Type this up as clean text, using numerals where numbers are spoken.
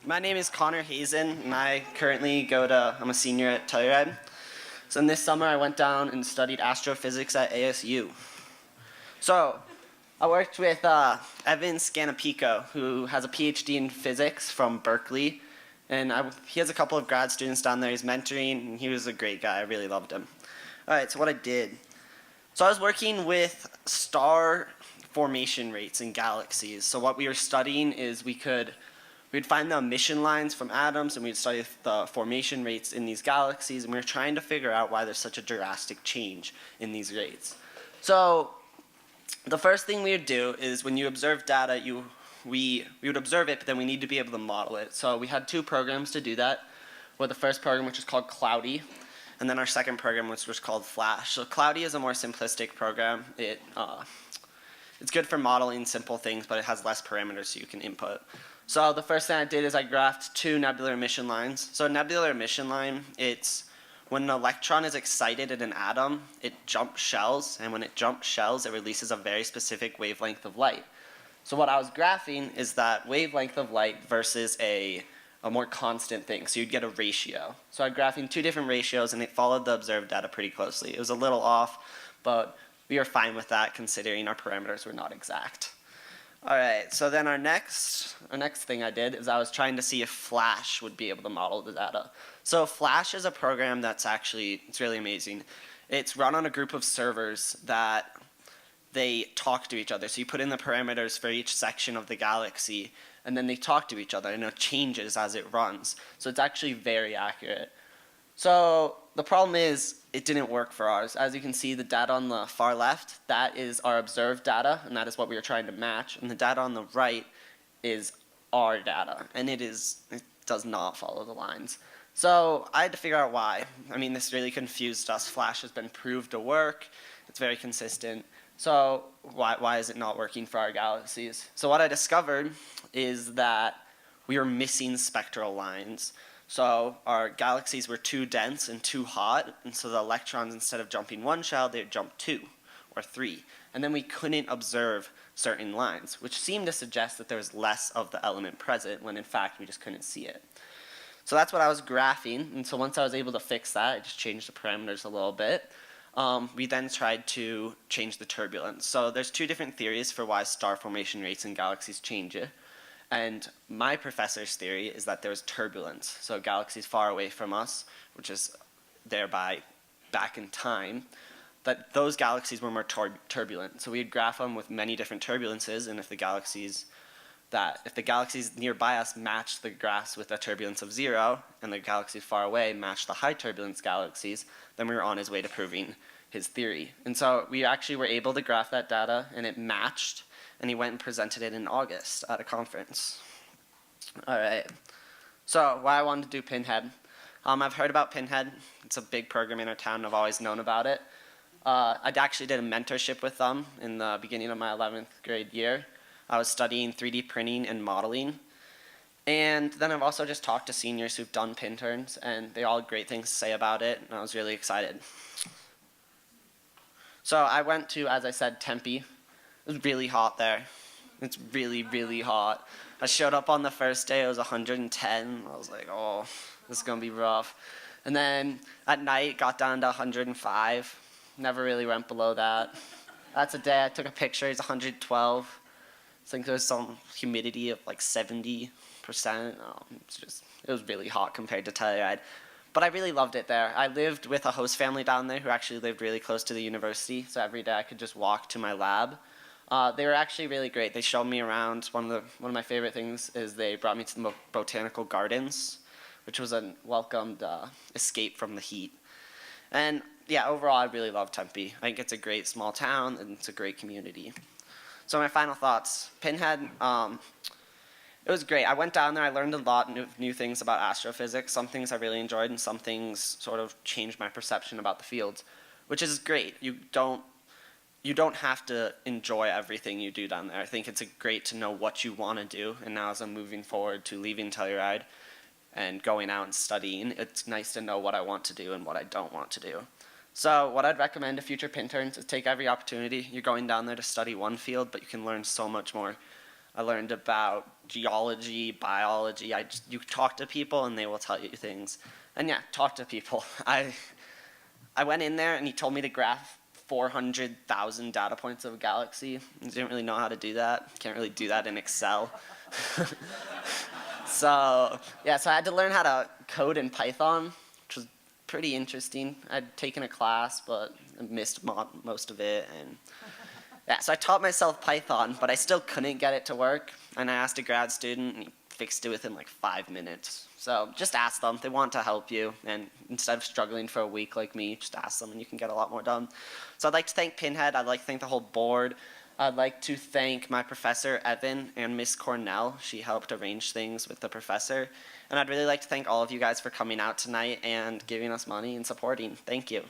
My name is Connor Hazen, and I'm a senior at Telluride. So in this summer, I went down and studied astrophysics at ASU. So I worked with Evan Scanapico, who has a PhD in physics from Berkeley. And he has a couple of grad students down there he's mentoring, and he was a great guy. I really loved him. All right, so what I did. So I was working with star formation rates in galaxies. So what we were studying is we'd find the emission lines from atoms, and we'd study the formation rates in these galaxies, and we were trying to figure out why there's such a drastic change in these rates. So the first thing we would do is when you observe data, we would observe it, but then we need to be able to model it. So we had two programs to do that. The first program, which is called Cloudy, and then our second program, which was called Flash. So Cloudy is a more simplistic program. It's good for modeling simple things, but it has less parameters so you can input. So the first thing I did is I graphed two nebular emission lines. So a nebular emission line, it's when an electron is excited in an atom, it jumps shells, and when it jumps shells, it releases a very specific wavelength of light. So what I was graphing is that wavelength of light versus a more constant thing. So you'd get a ratio. So I'm graphing two different ratios, and it followed the observed data pretty closely. It was a little off, but we were fine with that considering our parameters were not exact. All right, so then our next thing I did is I was trying to see if Flash would be able to model the data. So Flash is a program it's really amazing. It's run on a group of servers that they talk to each other. So you put in the parameters for each section of the galaxy, and then they talk to each other, and it changes as it runs. So it's actually very accurate. So the problem is it didn't work for ours. As you can see, the data on the far left, that is our observed data, and that is what we were trying to match. And the data on the right is our data, and it does not follow the lines. So I had to figure out why. I mean, this really confused us. Flash has been proved to work. It's very consistent. So why is it not working for our galaxies? So what I discovered is that we were missing spectral lines. So our galaxies were too dense and too hot, and so the electrons, instead of jumping one shell, they'd jump two or three. And then we couldn't observe certain lines, which seemed to suggest that there was less of the element present when in fact we just couldn't see it. So that's what I was graphing, and so once I was able to fix that, I just changed the parameters a little bit. We then tried to change the turbulence. So there's two different theories for why star formation rates in galaxies change it. And my professor's theory is that there's turbulence. So galaxies far away from us, which is thereby back in time, that those galaxies were more turbulent. So we'd graph them with many different turbulences, and if the galaxies nearby us matched the graphs with a turbulence of 0, and the galaxies far away matched the high turbulence galaxies, then we were on his way to proving his theory. And so we actually were able to graph that data, and it matched, and he went and presented it in August at a conference. All right, so why I wanted to do Pinhead. I've heard about Pinhead. It's a big program in our town. I've always known about it. I actually did a mentorship with them in the beginning of my 11th grade year. I was studying 3D printing and modeling. And then I've also just talked to seniors who've done Pinterns, and they all had great things to say about it, and I was really excited. So I went to, as I said, Tempe. It was really hot there. It's really, really hot. I showed up on the first day, it was 110. I was like, oh, this is gonna be rough. And then at night, got down to 105. Never really went below that. That's a day I took a picture, it's 112. I think there's some humidity of like 70%. It was really hot compared to Telluride. But I really loved it there. I lived with a host family down there who actually lived really close to the university, so every day I could just walk to my lab. They were actually really great. They showed me around. One of my favorite things is they brought me to the botanical gardens, which was a welcomed escape from the heat. And yeah, overall I really love Tempe. I think it's a great small town, and it's a great community. So my final thoughts. Pinhead, it was great. I went down there, I learned a lot of new things about astrophysics. Some things I really enjoyed, and some things sort of changed my perception about the field, which is great. You don't have to enjoy everything you do down there. I think it's great to know what you want to do, and now as I'm moving forward to leaving Telluride and going out and studying, it's nice to know what I want to do and what I don't want to do. So what I'd recommend to future Pinterns is take every opportunity. You're going down there to study one field, but you can learn so much more I learned about geology, biology. You talk to people and they will tell you things. And yeah, talk to people. I went in there and he told me to graph 400,000 data points of a galaxy. I didn't really know how to do that. Can't really do that in Excel. So yeah, so I had to learn how to code in Python, which was pretty interesting. I'd taken a class, but I missed most of it. And yeah, so I taught myself Python, but I still couldn't get it to work. And I asked a grad student, and he fixed it within like 5 minutes. So just ask them. They want to help you. And instead of struggling for a week like me, just ask them and you can get a lot more done. So I'd like to thank Pinhead. I'd like to thank the whole board. I'd like to thank my professor, Evan, and Miss Cornell. She helped arrange things with the professor. And I'd really like to thank all of you guys for coming out tonight and giving us money and supporting. Thank you.